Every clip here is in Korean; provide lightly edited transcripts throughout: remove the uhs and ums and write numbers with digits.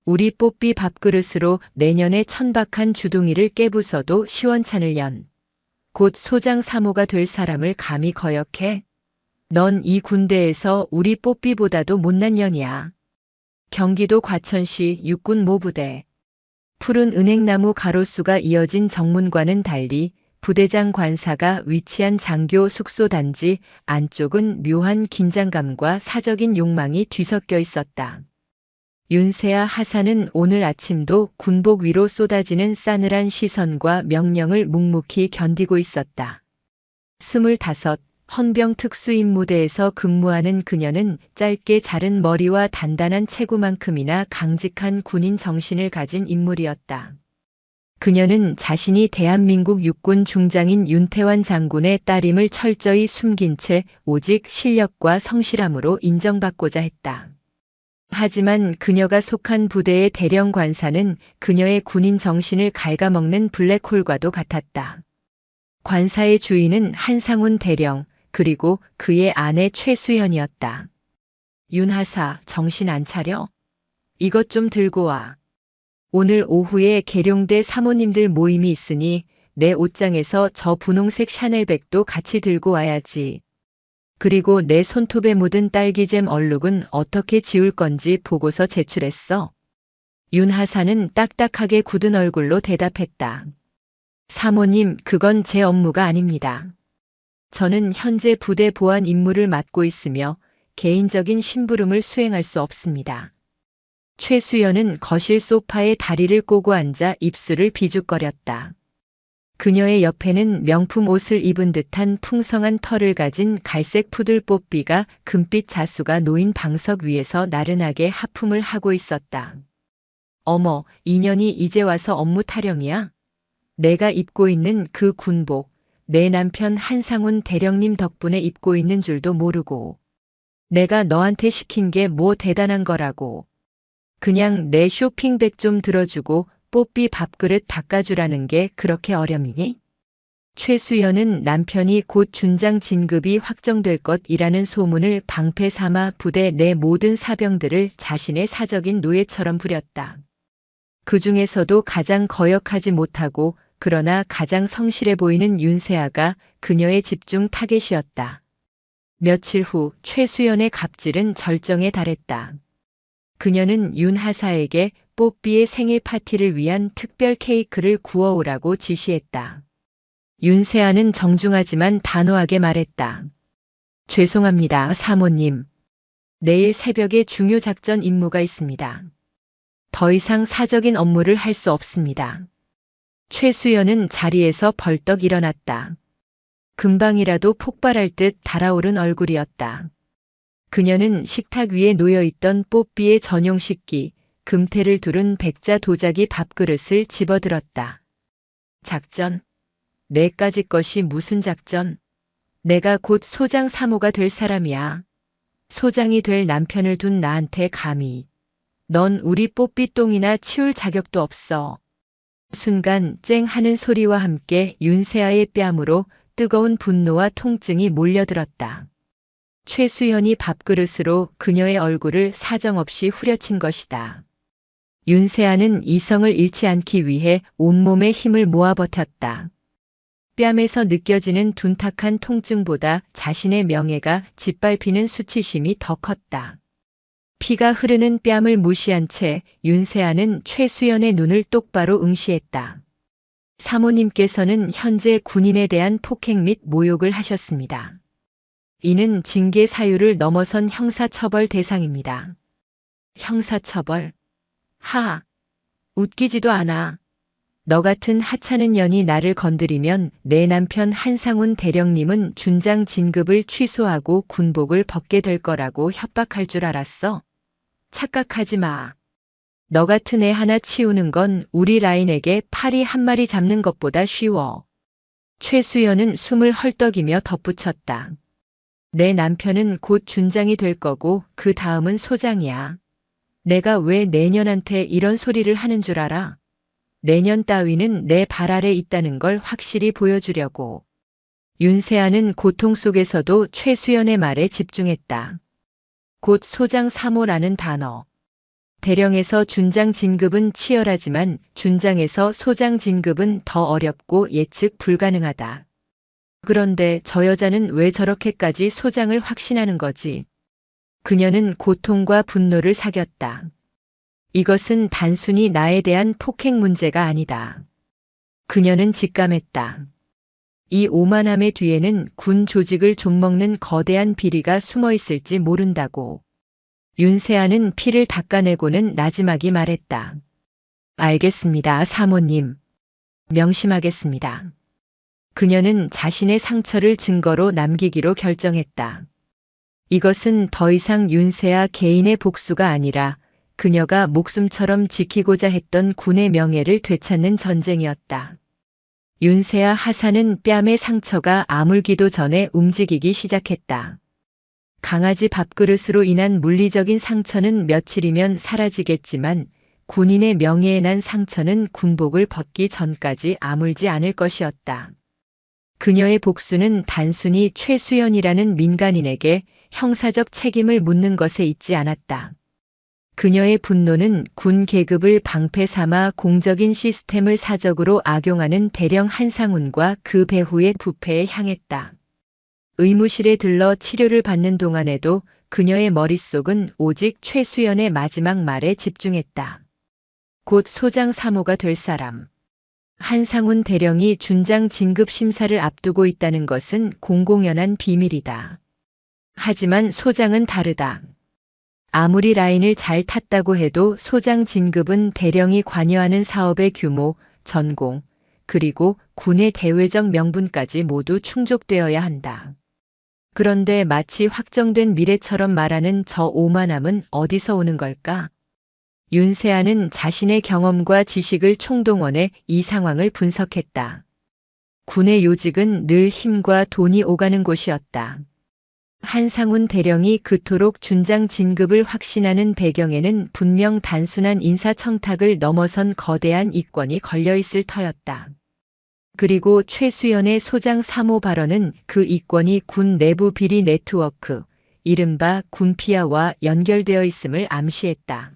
우리 뽀삐 밥그릇으로 내년에 천박한 주둥이를 깨부숴도 시원찮을 년. 곧 소장 사모가 될 사람을 감히 거역해? 넌 이 군대에서 우리 뽀삐보다도 못난 년이야. 경기도 과천시 육군 모부대. 푸른 은행나무 가로수가 이어진 정문과는 달리 부대장 관사가 위치한 장교 숙소 단지 안쪽은 묘한 긴장감과 사적인 욕망이 뒤섞여 있었다. 윤세아 하사는 오늘 아침도 군복 위로 쏟아지는 싸늘한 시선과 명령을 묵묵히 견디고 있었다. 25, 헌병 특수임무대에서 근무하는 그녀는 짧게 자른 머리와 단단한 체구만큼이나 강직한 군인 정신을 가진 인물이었다. 그녀는 자신이 대한민국 육군 중장인 윤태환 장군의 딸임을 철저히 숨긴 채 오직 실력과 성실함으로 인정받고자 했다. 하지만 그녀가 속한 부대의 대령 관사는 그녀의 군인 정신을 갉아먹는 블랙홀과도 같았다. 관사의 주인은 한상훈 대령, 그리고 그의 아내 최수연이었다. 윤 하사, 정신 안 차려? 이것 좀 들고 와. 오늘 오후에 계룡대 사모님들 모임이 있으니 내 옷장에서 저 분홍색 샤넬백도 같이 들고 와야지. 그리고 내 손톱에 묻은 딸기잼 얼룩은 어떻게 지울 건지 보고서 제출했어. 윤 하사는 딱딱하게 굳은 얼굴로 대답했다. 사모님, 그건 제 업무가 아닙니다. 저는 현재 부대 보안 임무를 맡고 있으며 개인적인 심부름을 수행할 수 없습니다. 최수연은 거실 소파에 다리를 꼬고 앉아 입술을 비죽거렸다. 그녀의 옆에는 명품 옷을 입은 듯한 풍성한 털을 가진 갈색 푸들 뽀삐가 금빛 자수가 놓인 방석 위에서 나른하게 하품을 하고 있었다. 어머, 인연이 이제 와서 업무 타령이야? 내가 입고 있는 그 군복, 내 남편 한상훈 대령님 덕분에 입고 있는 줄도 모르고. 내가 너한테 시킨 게 뭐 대단한 거라고. 그냥 내 쇼핑백 좀 들어주고 뽀삐 밥그릇 닦아주라는 게 그렇게 어렵니? 최수연은 남편이 곧 준장 진급이 확정될 것이라는 소문을 방패 삼아 부대 내 모든 사병들을 자신의 사적인 노예처럼 부렸다. 그 중에서도 가장 거역하지 못하고 그러나 가장 성실해 보이는 윤세아가 그녀의 집중 타겟이었다. 며칠 후 최수연의 갑질은 절정에 달했다. 그녀는 윤 하사에게 뽀삐의 생일 파티를 위한 특별 케이크를 구워오라고 지시했다. 윤세아는 정중하지만 단호하게 말했다. 죄송합니다, 사모님. 내일 새벽에 중요 작전 임무가 있습니다. 더 이상 사적인 업무를 할 수 없습니다. 최수연은 자리에서 벌떡 일어났다. 금방이라도 폭발할 듯 달아오른 얼굴이었다. 그녀는 식탁 위에 놓여있던 뽀삐의 전용 식기, 금태를 두른 백자 도자기 밥그릇을 집어들었다. 작전? 내까지 것이 무슨 작전? 내가 곧 소장 사모가 될 사람이야. 소장이 될 남편을 둔 나한테 감히. 넌 우리 뽀삐 똥이나 치울 자격도 없어. 순간 쨍 하는 소리와 함께 윤세아의 뺨으로 뜨거운 분노와 통증이 몰려들었다. 최수연이 밥그릇으로 그녀의 얼굴을 사정없이 후려친 것이다. 윤세아는 이성을 잃지 않기 위해 온몸에 힘을 모아 버텼다. 뺨에서 느껴지는 둔탁한 통증보다 자신의 명예가 짓밟히는 수치심이 더 컸다. 피가 흐르는 뺨을 무시한 채 윤세아는 최수연의 눈을 똑바로 응시했다. 사모님께서는 현재 군인에 대한 폭행 및 모욕을 하셨습니다. 이는 징계 사유를 넘어선 형사처벌 대상입니다. 형사처벌? 하! 웃기지도 않아. 너 같은 하찮은 년이 나를 건드리면 내 남편 한상훈 대령님은 준장 진급을 취소하고 군복을 벗게 될 거라고 협박할 줄 알았어? 착각하지 마. 너 같은 애 하나 치우는 건 우리 라인에게 파리 한 마리 잡는 것보다 쉬워. 최수연은 숨을 헐떡이며 덧붙였다. 내 남편은 곧 준장이 될 거고 그 다음은 소장이야. 내가 왜 내년한테 이런 소리를 하는 줄 알아? 내년 따위는 내 발 아래 있다는 걸 확실히 보여주려고. 윤세아는 고통 속에서도 최수연의 말에 집중했다. 곧 소장 사모라는 단어. 대령에서 준장 진급은 치열하지만 준장에서 소장 진급은 더 어렵고 예측 불가능하다. 그런데 저 여자는 왜 저렇게까지 소장을 확신하는 거지? 그녀는 고통과 분노를 사겼다. 이것은 단순히 나에 대한 폭행 문제가 아니다. 그녀는 직감했다. 이 오만함의 뒤에는 군 조직을 좀먹는 거대한 비리가 숨어 있을지 모른다고. 윤세아는 피를 닦아내고는 나지막이 말했다. 알겠습니다, 사모님. 명심하겠습니다. 그녀는 자신의 상처를 증거로 남기기로 결정했다. 이것은 더 이상 윤세아 개인의 복수가 아니라 그녀가 목숨처럼 지키고자 했던 군의 명예를 되찾는 전쟁이었다. 윤세아 하사는 뺨의 상처가 아물기도 전에 움직이기 시작했다. 강아지 밥그릇으로 인한 물리적인 상처는 며칠이면 사라지겠지만 군인의 명예에 난 상처는 군복을 벗기 전까지 아물지 않을 것이었다. 그녀의 복수는 단순히 최수연이라는 민간인에게 형사적 책임을 묻는 것에 있지 않았다. 그녀의 분노는 군 계급을 방패 삼아 공적인 시스템을 사적으로 악용하는 대령 한상훈과 그 배후의 부패에 향했다. 의무실에 들러 치료를 받는 동안에도 그녀의 머릿속은 오직 최수연의 마지막 말에 집중했다. 곧 소장 3호가 될 사람. 한상훈 대령이 준장 진급 심사를 앞두고 있다는 것은 공공연한 비밀이다. 하지만 소장은 다르다. 아무리 라인을 잘 탔다고 해도 소장 진급은 대령이 관여하는 사업의 규모, 전공, 그리고 군의 대외적 명분까지 모두 충족되어야 한다. 그런데 마치 확정된 미래처럼 말하는 저 오만함은 어디서 오는 걸까? 윤세아는 자신의 경험과 지식을 총동원해 이 상황을 분석했다. 군의 요직은 늘 힘과 돈이 오가는 곳이었다. 한상훈 대령이 그토록 준장 진급을 확신하는 배경에는 분명 단순한 인사청탁을 넘어선 거대한 이권이 걸려있을 터였다. 그리고 최수연의 소장 3호 발언은 그 이권이 군 내부 비리 네트워크, 이른바 군피아와 연결되어 있음을 암시했다.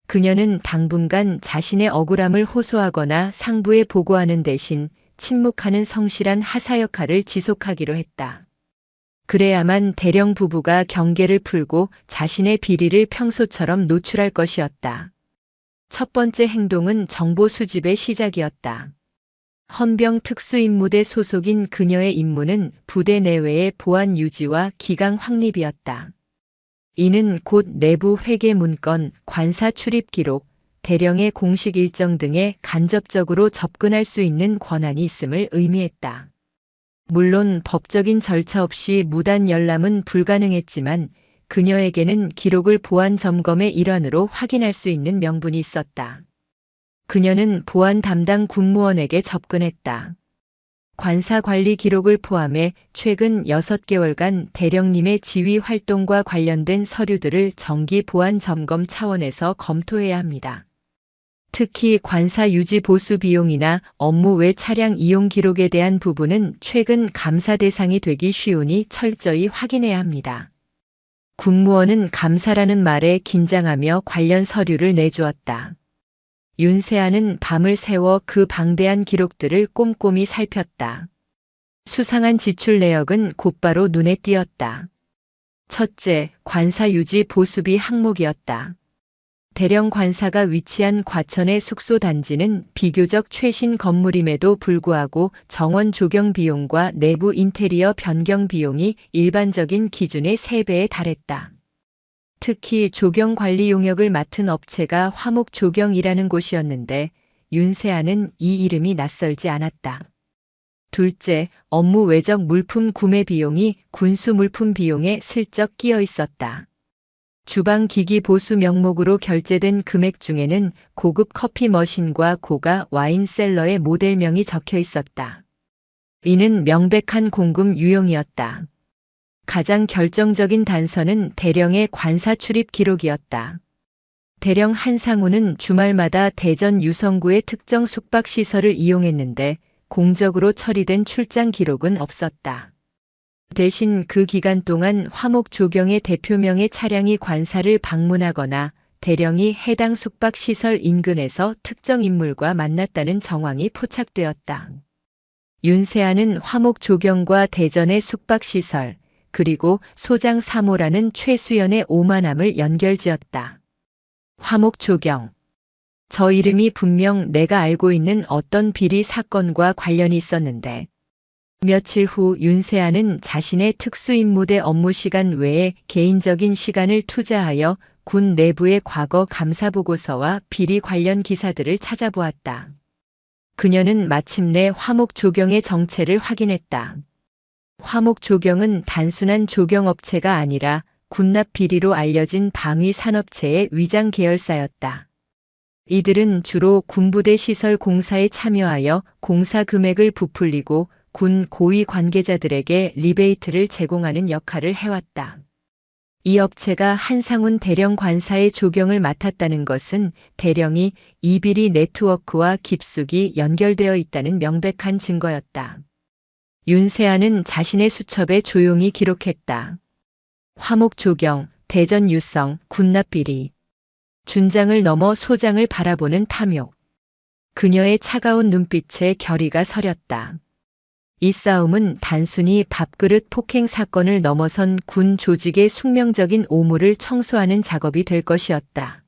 그녀는 당분간 자신의 억울함을 호소하거나 상부에 보고하는 대신 침묵하는 성실한 하사 역할을 지속하기로 했다. 그래야만 대령 부부가 경계를 풀고 자신의 비리를 평소처럼 노출할 것이었다. 첫 번째 행동은 정보 수집의 시작이었다. 헌병 특수임무대 소속인 그녀의 임무는 부대 내외의 보안 유지와 기강 확립이었다. 이는 곧 내부 회계 문건, 관사 출입 기록, 대령의 공식 일정 등에 간접적으로 접근할 수 있는 권한이 있음을 의미했다. 물론 법적인 절차 없이 무단 열람은 불가능했지만 그녀에게는 기록을 보안 점검의 일환으로 확인할 수 있는 명분이 있었다. 그녀는 보안 담당 군무원에게 접근했다. 관사 관리 기록을 포함해 최근 6개월간 대령님의 지휘 활동과 관련된 서류들을 정기 보안 점검 차원에서 검토해야 합니다. 특히 관사 유지 보수 비용이나 업무 외 차량 이용 기록에 대한 부분은 최근 감사 대상이 되기 쉬우니 철저히 확인해야 합니다. 군무원은 감사라는 말에 긴장하며 관련 서류를 내주었다. 윤세아는 밤을 새워 그 방대한 기록들을 꼼꼼히 살폈다. 수상한 지출 내역은 곧바로 눈에 띄었다. 첫째, 관사 유지 보수비 항목이었다. 대령 관사가 위치한 과천의 숙소 단지는 비교적 최신 건물임에도 불구하고 정원 조경 비용과 내부 인테리어 변경 비용이 일반적인 기준의 3배에 달했다. 특히 조경 관리 용역을 맡은 업체가 화목조경이라는 곳이었는데 윤세아는 이 이름이 낯설지 않았다. 둘째, 업무 외적 물품 구매 비용이 군수 물품 비용에 슬쩍 끼어 있었다. 주방 기기 보수 명목으로 결제된 금액 중에는 고급 커피 머신과 고가 와인 셀러의 모델명이 적혀 있었다. 이는 명백한 공금 유용이었다. 가장 결정적인 단서는 대령의 관사 출입 기록이었다. 대령 한상훈은 주말마다 대전 유성구의 특정 숙박시설을 이용했는데 공적으로 처리된 출장 기록은 없었다. 대신 그 기간 동안 화목조경의 대표명의 차량이 관사를 방문하거나 대령이 해당 숙박시설 인근에서 특정 인물과 만났다는 정황이 포착되었다. 윤세아는 화목 조경과 대전의 숙박시설, 그리고 소장 3호라는 최수연의 오만함을 연결지었다. 화목 조경. 저 이름이 분명 내가 알고 있는 어떤 비리 사건과 관련이 있었는데, 며칠 후 윤세아는 자신의 특수임무대 업무 시간 외에 개인적인 시간을 투자하여 군 내부의 과거 감사보고서와 비리 관련 기사들을 찾아보았다. 그녀는 마침내 화목 조경의 정체를 확인했다. 화목 조경은 단순한 조경업체가 아니라 군납 비리로 알려진 방위 산업체의 위장 계열사였다. 이들은 주로 군부대 시설 공사에 참여하여 공사 금액을 부풀리고 군 고위 관계자들에게 리베이트를 제공하는 역할을 해왔다. 이 업체가 한상훈 대령 관사의 조경을 맡았다는 것은 대령이 이 비리 네트워크와 깊숙이 연결되어 있다는 명백한 증거였다. 윤세아는 자신의 수첩에 조용히 기록했다. 화목 조경, 대전 유성, 군납 비리. 준장을 넘어 소장을 바라보는 탐욕. 그녀의 차가운 눈빛에 결의가 서렸다. 이 싸움은 단순히 밥그릇 폭행 사건을 넘어선 군 조직의 숙명적인 오물을 청소하는 작업이 될 것이었다.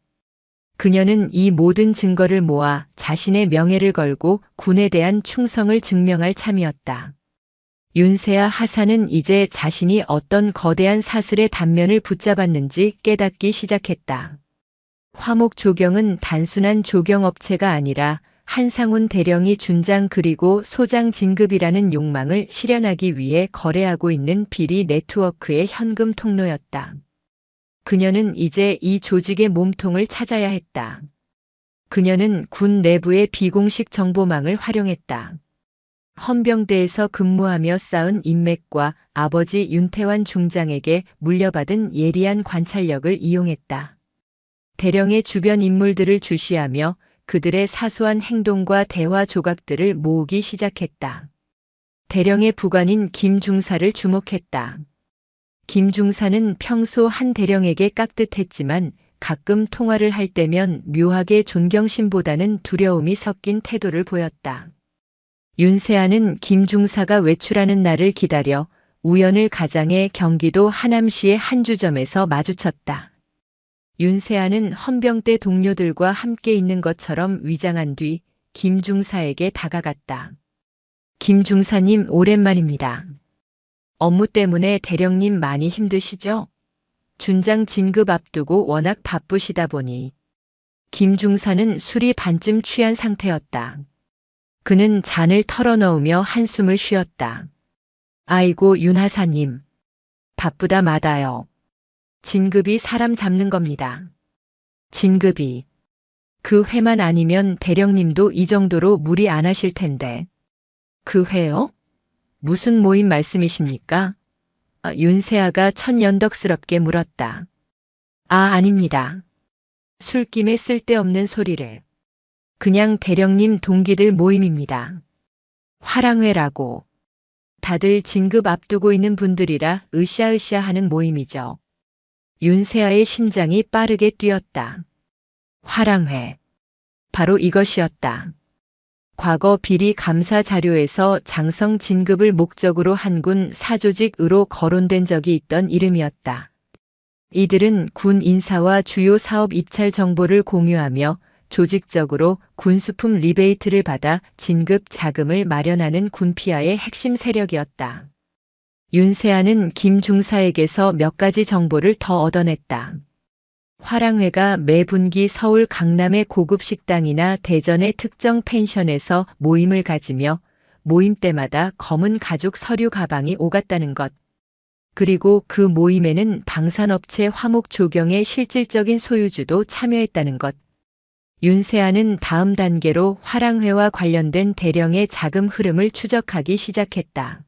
그녀는 이 모든 증거를 모아 자신의 명예를 걸고 군에 대한 충성을 증명할 참이었다. 윤세아 하사는 이제 자신이 어떤 거대한 사슬의 단면을 붙잡았는지 깨닫기 시작했다. 화목 조경은 단순한 조경업체가 아니라 한상훈 대령이 준장 그리고 소장 진급이라는 욕망을 실현하기 위해 거래하고 있는 비리 네트워크의 현금 통로였다. 그녀는 이제 이 조직의 몸통을 찾아야 했다. 그녀는 군 내부의 비공식 정보망을 활용했다. 헌병대에서 근무하며 쌓은 인맥과 아버지 윤태환 중장에게 물려받은 예리한 관찰력을 이용했다. 대령의 주변 인물들을 주시하며 그들의 사소한 행동과 대화 조각들을 모으기 시작했다. 대령의 부관인 김 중사를 주목했다. 김 중사는 평소 한 대령에게 깍듯했지만 가끔 통화를 할 때면 묘하게 존경심보다는 두려움이 섞인 태도를 보였다. 윤세아는 김 중사가 외출하는 날을 기다려 우연을 가장해 경기도 하남시의 한 주점에서 마주쳤다. 윤세아는 헌병대 동료들과 함께 있는 것처럼 위장한 뒤 김 중사에게 다가갔다. 김 중사님 오랜만입니다. 업무 때문에 대령님 많이 힘드시죠? 준장 진급 앞두고 워낙 바쁘시다 보니. 김 중사는 술이 반쯤 취한 상태였다. 그는 잔을 털어넣으며 한숨을 쉬었다. 아이고 윤 하사님. 바쁘다 마다요. 진급이 사람 잡는 겁니다. 진급이. 그 회만 아니면 대령님도 이 정도로 무리 안 하실 텐데. 그 회요? 무슨 모임 말씀이십니까? 윤세아가 천연덕스럽게 물었다. 아닙니다. 술김에 쓸데없는 소리를. 그냥 대령님 동기들 모임입니다. 화랑회라고. 다들 진급 앞두고 있는 분들이라 으쌰으쌰 하는 모임이죠. 윤세아의 심장이 빠르게 뛰었다. 화랑회. 바로 이것이었다. 과거 비리 감사 자료에서 장성 진급을 목적으로 한 군 사조직으로 거론된 적이 있던 이름이었다. 이들은 군 인사와 주요 사업 입찰 정보를 공유하며 조직적으로 군수품 리베이트를 받아 진급 자금을 마련하는 군피아의 핵심 세력이었다. 윤세아는 김 중사에게서 몇 가지 정보를 더 얻어냈다. 화랑회가 매 분기 서울 강남의 고급 식당이나 대전의 특정 펜션에서 모임을 가지며 모임 때마다 검은 가죽 서류 가방이 오갔다는 것. 그리고 그 모임에는 방산업체 화목 조경의 실질적인 소유주도 참여했다는 것. 윤세아는 다음 단계로 화랑회와 관련된 대령의 자금 흐름을 추적하기 시작했다.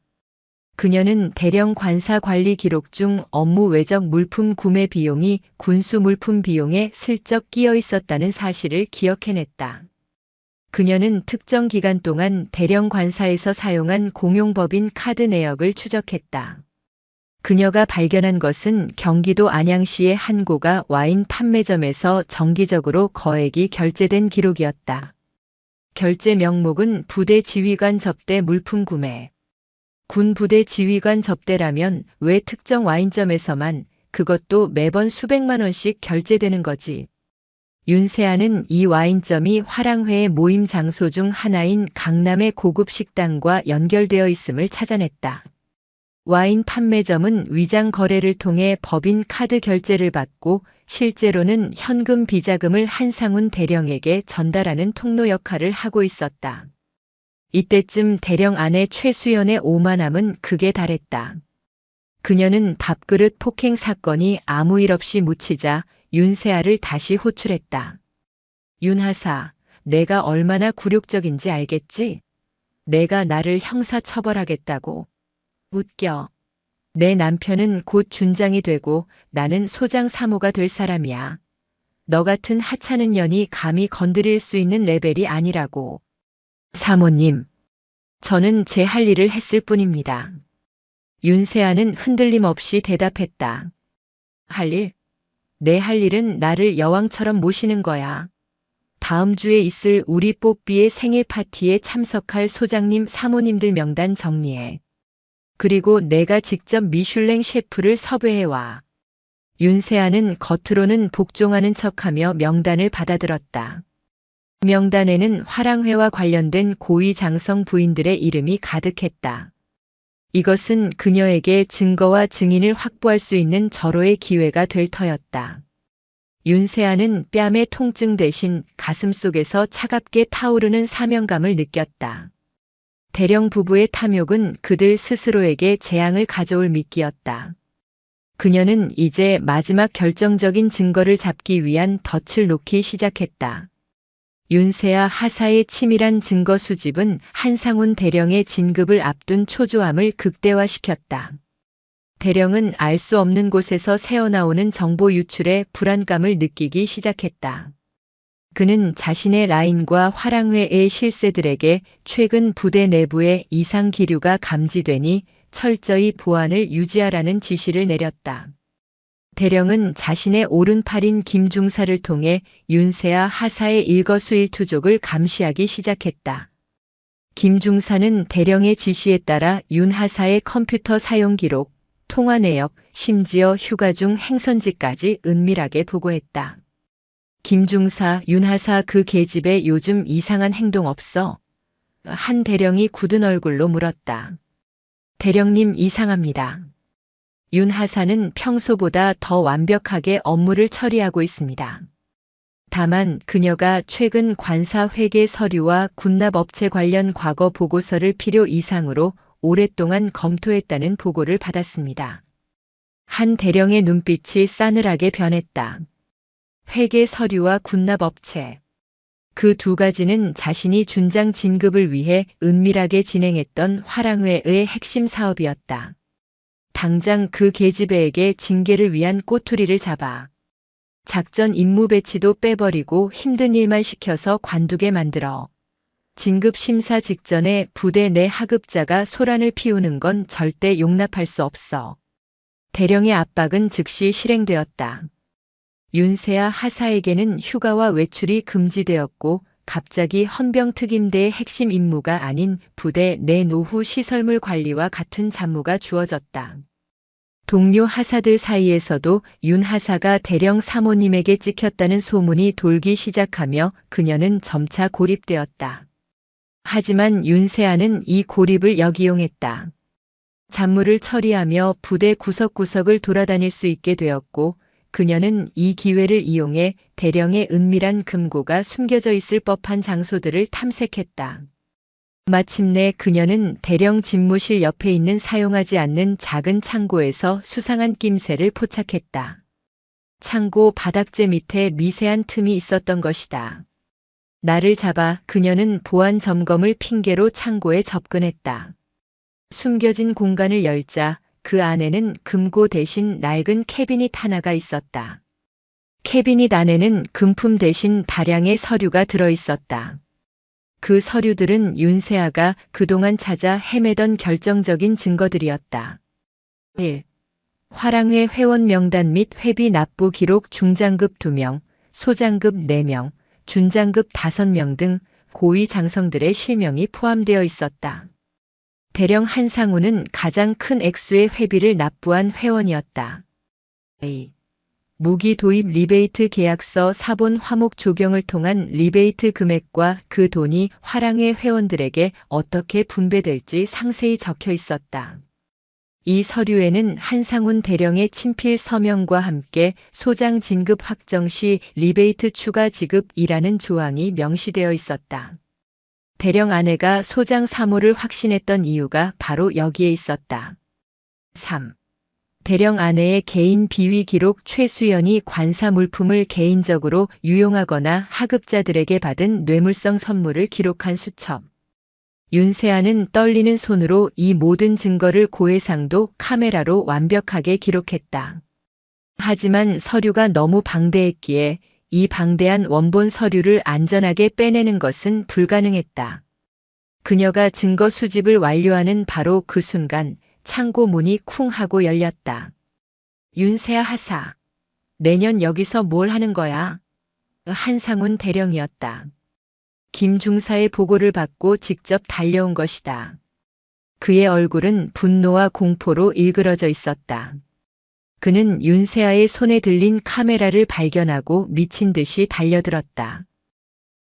그녀는 대령 관사 관리 기록 중 업무 외적 물품 구매 비용이 군수 물품 비용에 슬쩍 끼어 있었다는 사실을 기억해냈다. 그녀는 특정 기간 동안 대령 관사에서 사용한 공용법인 카드 내역을 추적했다. 그녀가 발견한 것은 경기도 안양시의 한 고가 와인 판매점에서 정기적으로 거액이 결제된 기록이었다. 결제 명목은 부대 지휘관 접대 물품 구매. 군 부대 지휘관 접대라면 왜 특정 와인점에서만, 그것도 매번 수백만 원씩 결제되는 거지. 윤세아는 이 와인점이 화랑회의 모임 장소 중 하나인 강남의 고급 식당과 연결되어 있음을 찾아냈다. 와인 판매점은 위장 거래를 통해 법인 카드 결제를 받고 실제로는 현금 비자금을 한상훈 대령에게 전달하는 통로 역할을 하고 있었다. 이때쯤 대령 아내 최수연의 오만함은 극에 달했다. 그녀는 밥그릇 폭행 사건이 아무 일 없이 묻히자 윤세아를 다시 호출했다. 윤하사, 내가 얼마나 굴욕적인지 알겠지? 내가 나를 형사처벌하겠다고. 웃겨. 내 남편은 곧 준장이 되고 나는 소장 사모가 될 사람이야. 너 같은 하찮은 년이 감히 건드릴 수 있는 레벨이 아니라고. 사모님, 저는 제 할 일을 했을 뿐입니다. 윤세아는 흔들림 없이 대답했다. 할 일? 내 할 일은 나를 여왕처럼 모시는 거야. 다음 주에 있을 우리 뽀삐의 생일 파티에 참석할 소장님 사모님들 명단 정리해. 그리고 내가 직접 미슐랭 셰프를 섭외해와. 윤세아는 겉으로는 복종하는 척하며 명단을 받아들었다. 명단에는 화랑회와 관련된 고위 장성 부인들의 이름이 가득했다. 이것은 그녀에게 증거와 증인을 확보할 수 있는 절호의 기회가 될 터였다. 윤세아는 뺨의 통증 대신 가슴속에서 차갑게 타오르는 사명감을 느꼈다. 대령 부부의 탐욕은 그들 스스로에게 재앙을 가져올 미끼였다. 그녀는 이제 마지막 결정적인 증거를 잡기 위한 덫을 놓기 시작했다. 윤세아 하사의 치밀한 증거 수집은 한상훈 대령의 진급을 앞둔 초조함을 극대화시켰다. 대령은 알 수 없는 곳에서 새어나오는 정보 유출에 불안감을 느끼기 시작했다. 그는 자신의 라인과 화랑회의 실세들에게 최근 부대 내부에 이상 기류가 감지되니 철저히 보안을 유지하라는 지시를 내렸다. 대령은 자신의 오른팔인 김중사를 통해 윤세아 하사의 일거수일투족을 감시하기 시작했다. 김중사는 대령의 지시에 따라 윤 하사의 컴퓨터 사용 기록, 통화 내역, 심지어 휴가 중 행선지까지 은밀하게 보고했다. 김중사, 윤하사 그 계집에 요즘 이상한 행동 없어? 한 대령이 굳은 얼굴로 물었다. 대령님 이상합니다. 윤하사는 평소보다 더 완벽하게 업무를 처리하고 있습니다. 다만 그녀가 최근 관사 회계 서류와 군납업체 관련 과거 보고서를 필요 이상으로 오랫동안 검토했다는 보고를 받았습니다. 한 대령의 눈빛이 싸늘하게 변했다. 회계 서류와 군납업체. 그 두 가지는 자신이 준장 진급을 위해 은밀하게 진행했던 화랑회의 핵심 사업이었다. 당장 그 계집애에게 징계를 위한 꼬투리를 잡아. 작전 임무 배치도 빼버리고 힘든 일만 시켜서 관두게 만들어. 진급 심사 직전에 부대 내 하급자가 소란을 피우는 건 절대 용납할 수 없어. 대령의 압박은 즉시 실행되었다. 윤세아 하사에게는 휴가와 외출이 금지되었고 갑자기 헌병특임대의 핵심 임무가 아닌 부대 내 노후 시설물 관리와 같은 잡무가 주어졌다. 동료 하사들 사이에서도 윤 하사가 대령 사모님에게 찍혔다는 소문이 돌기 시작하며 그녀는 점차 고립되었다. 하지만 윤세아는 이 고립을 역이용했다. 잡무를 처리하며 부대 구석구석을 돌아다닐 수 있게 되었고 그녀는 이 기회를 이용해 대령의 은밀한 금고가 숨겨져 있을 법한 장소들을 탐색했다. 마침내 그녀는 대령 집무실 옆에 있는 사용하지 않는 작은 창고에서 수상한 낌새를 포착했다. 창고 바닥재 밑에 미세한 틈이 있었던 것이다. 나를 잡아 그녀는 보안 점검을 핑계로 창고에 접근했다. 숨겨진 공간을 열자 그 안에는 금고 대신 낡은 캐비닛 하나가 있었다. 캐비닛 안에는 금품 대신 다량의 서류가 들어있었다. 그 서류들은 윤세아가 그동안 찾아 헤매던 결정적인 증거들이었다. 1. 화랑회 회원 명단 및 회비 납부 기록 중장급 2명, 소장급 4명, 준장급 5명 등 고위 장성들의 실명이 포함되어 있었다. 대령 한상우는 가장 큰 액수의 회비를 납부한 회원이었다. A. 무기 도입 리베이트 계약서 사본 화목 조경을 통한 리베이트 금액과 그 돈이 화랑회 회원들에게 어떻게 분배될지 상세히 적혀 있었다. 이 서류에는 한상훈 대령의 친필 서명과 함께 소장 진급 확정 시 리베이트 추가 지급이라는 조항이 명시되어 있었다. 대령 아내가 소장 사모를 확신했던 이유가 바로 여기에 있었다. 3. 대령 아내의 개인 비위 기록 최수연이 관사 물품을 개인적으로 유용하거나 하급자들에게 받은 뇌물성 선물을 기록한 수첩. 윤세아는 떨리는 손으로 이 모든 증거를 고해상도 카메라로 완벽하게 기록했다. 하지만 서류가 너무 방대했기에 이 방대한 원본 서류를 안전하게 빼내는 것은 불가능했다. 그녀가 증거 수집을 완료하는 바로 그 순간 창고 문이 쿵 하고 열렸다. 윤세아 하사. 내년 여기서 뭘 하는 거야? 한상훈 대령이었다. 김 중사의 보고를 받고 직접 달려온 것이다. 그의 얼굴은 분노와 공포로 일그러져 있었다. 그는 윤세아의 손에 들린 카메라를 발견하고 미친 듯이 달려들었다.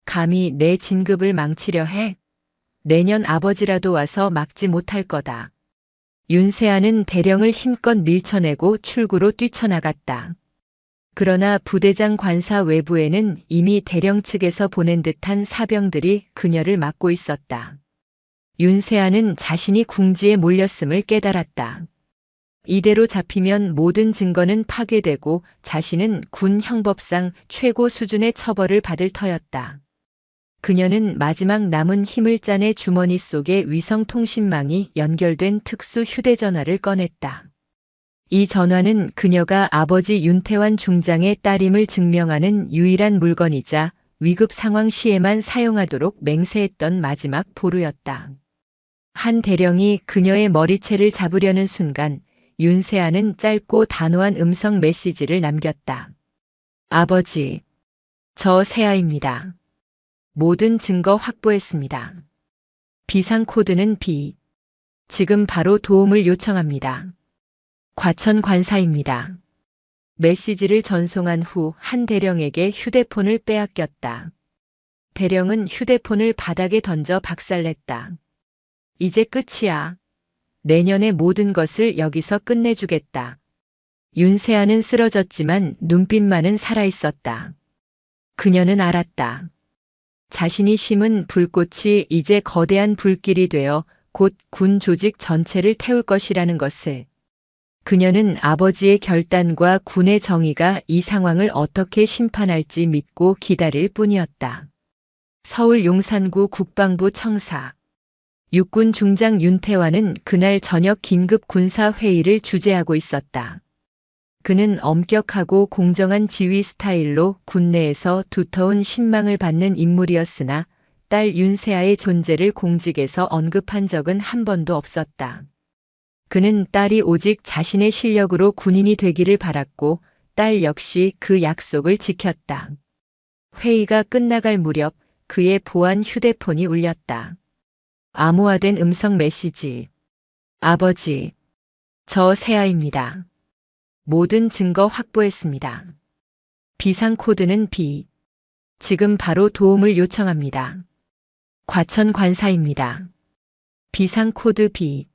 감히 내 진급을 망치려 해? 내년 아버지라도 와서 막지 못할 거다. 윤세아는 대령을 힘껏 밀쳐내고 출구로 뛰쳐나갔다. 그러나 부대장 관사 외부에는 이미 대령 측에서 보낸 듯한 사병들이 그녀를 막고 있었다. 윤세아는 자신이 궁지에 몰렸음을 깨달았다. 이대로 잡히면 모든 증거는 파괴되고 자신은 군 형법상 최고 수준의 처벌을 받을 터였다. 그녀는 마지막 남은 힘을 짜내 주머니 속에 위성통신망이 연결된 특수 휴대전화를 꺼냈다. 이 전화는 그녀가 아버지 윤태환 중장의 딸임을 증명하는 유일한 물건이자 위급 상황 시에만 사용하도록 맹세했던 마지막 보루였다. 한 대령이 그녀의 머리채를 잡으려는 순간 윤세아는 짧고 단호한 음성 메시지를 남겼다. 아버지, 저 세아입니다. 모든 증거 확보했습니다. 비상코드는 B. 지금 바로 도움을 요청합니다. 과천 관사입니다. 메시지를 전송한 후 한 대령에게 휴대폰을 빼앗겼다. 대령은 휴대폰을 바닥에 던져 박살냈다. 이제 끝이야. 내년의 모든 것을 여기서 끝내주겠다. 윤세아는 쓰러졌지만 눈빛만은 살아있었다. 그녀는 알았다. 자신이 심은 불꽃이 이제 거대한 불길이 되어 곧 군 조직 전체를 태울 것이라는 것을. 그녀는 아버지의 결단과 군의 정의가 이 상황을 어떻게 심판할지 믿고 기다릴 뿐이었다. 서울 용산구 국방부 청사. 육군 중장 윤태환은 그날 저녁 긴급 군사회의를 주재하고 있었다. 그는 엄격하고 공정한 지휘 스타일로 군내에서 두터운 신망을 받는 인물이었으나 딸 윤세아의 존재를 공직에서 언급한 적은 한 번도 없었다. 그는 딸이 오직 자신의 실력으로 군인이 되기를 바랐고 딸 역시 그 약속을 지켰다. 회의가 끝나갈 무렵 그의 보안 휴대폰이 울렸다. 암호화된 음성 메시지. 아버지, 저 세아입니다. 모든 증거 확보했습니다. 비상코드는 B. 지금 바로 도움을 요청합니다. 과천 관사입니다. 비상코드 B.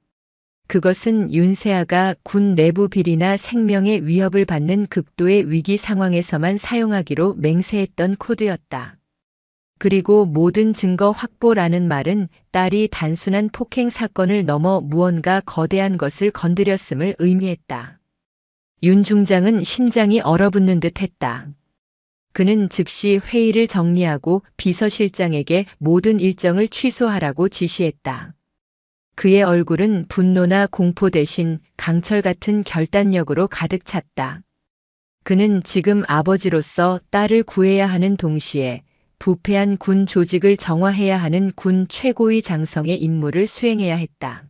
그것은 윤세아가 군 내부 비리나 생명의 위협을 받는 극도의 위기 상황에서만 사용하기로 맹세했던 코드였다. 그리고 모든 증거 확보라는 말은 딸이 단순한 폭행 사건을 넘어 무언가 거대한 것을 건드렸음을 의미했다. 윤 중장은 심장이 얼어붙는 듯 했다. 그는 즉시 회의를 정리하고 비서실장에게 모든 일정을 취소하라고 지시했다. 그의 얼굴은 분노나 공포 대신 강철 같은 결단력으로 가득 찼다. 그는 지금 아버지로서 딸을 구해야 하는 동시에 부패한 군 조직을 정화해야 하는 군 최고위 장성의 임무를 수행해야 했다.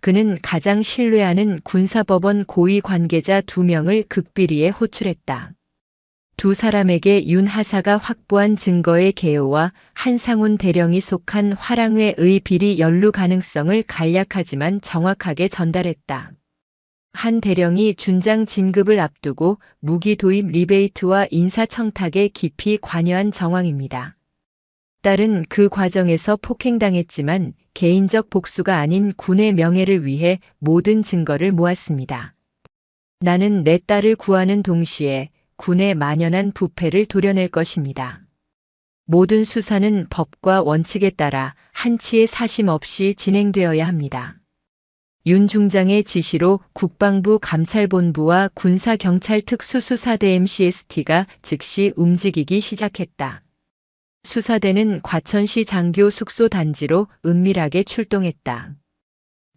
그는 가장 신뢰하는 군사법원 고위 관계자 2명을 극비리에 호출했다. 두 사람에게 윤 하사가 확보한 증거의 개요와 한상훈 대령이 속한 화랑회의 비리 연루 가능성을 간략하지만 정확하게 전달했다. 한 대령이 준장 진급을 앞두고 무기 도입 리베이트와 인사청탁에 깊이 관여한 정황입니다. 딸은 그 과정에서 폭행당했지만 개인적 복수가 아닌 군의 명예를 위해 모든 증거를 모았습니다. 나는 내 딸을 구하는 동시에 군의 만연한 부패를 도려낼 것입니다. 모든 수사는 법과 원칙에 따라 한치의 사심 없이 진행되어야 합니다. 윤 중장의 지시로 국방부 감찰본부와 군사경찰특수수사대 MCST가 즉시 움직이기 시작했다. 수사대는 과천시 장교 숙소 단지로 은밀하게 출동했다.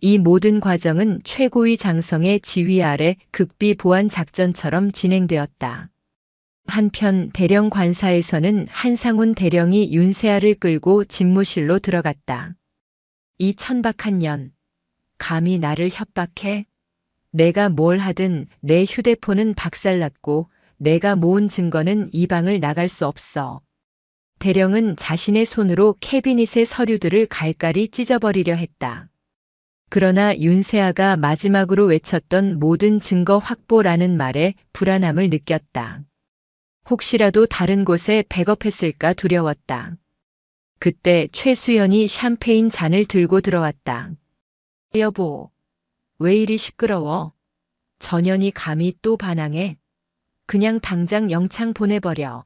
이 모든 과정은 최고위 장성의 지휘 아래 극비 보안 작전처럼 진행되었다. 한편 대령 관사에서는 한상훈 대령이 윤세아를 끌고 집무실로 들어갔다. 이 천박한 년, 감히 나를 협박해? 내가 뭘 하든 내 휴대폰은 박살났고 내가 모은 증거는 이 방을 나갈 수 없어. 대령은 자신의 손으로 캐비닛의 서류들을 갈갈이 찢어버리려 했다. 그러나 윤세아가 마지막으로 외쳤던 모든 증거 확보라는 말에 불안함을 느꼈다. 혹시라도 다른 곳에 백업했을까 두려웠다. 그때 최수연이 샴페인 잔을 들고 들어왔다. 여보, 왜 이리 시끄러워? 전현이 감히 또 반항해? 그냥 당장 영창 보내버려.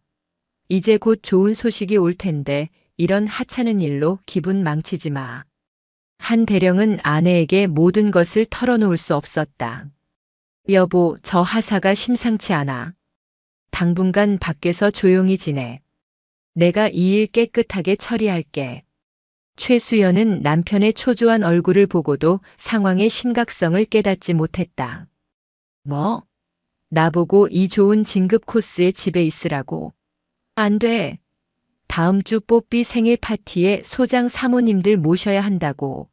이제 곧 좋은 소식이 올 텐데 이런 하찮은 일로 기분 망치지 마. 한 대령은 아내에게 모든 것을 털어놓을 수 없었다. 여보, 저 하사가 심상치 않아. 당분간 밖에서 조용히 지내. 내가 이 일 깨끗하게 처리할게. 최수연은 남편의 초조한 얼굴을 보고도 상황의 심각성을 깨닫지 못했다. 뭐? 나보고 이 좋은 진급 코스에 집에 있으라고. 안 돼. 다음 주 뽀삐 생일 파티에 소장 사모님들 모셔야 한다고.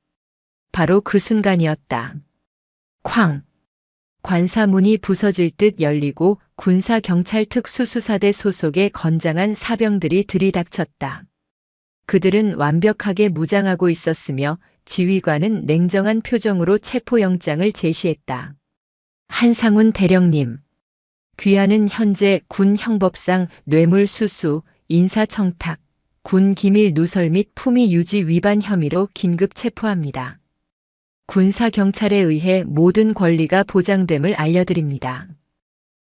바로 그 순간이었다. 쾅! 관사문이 부서질 듯 열리고 군사경찰특수수사대 소속의 건장한 사병들이 들이닥쳤다. 그들은 완벽하게 무장하고 있었으며 지휘관은 냉정한 표정으로 체포영장을 제시했다. 한상훈 대령님. 귀하는 현재 군 형법상 뇌물수수, 인사청탁, 군 기밀 누설 및 품위 유지 위반 혐의로 긴급 체포합니다. 군사경찰에 의해 모든 권리가 보장됨을 알려드립니다.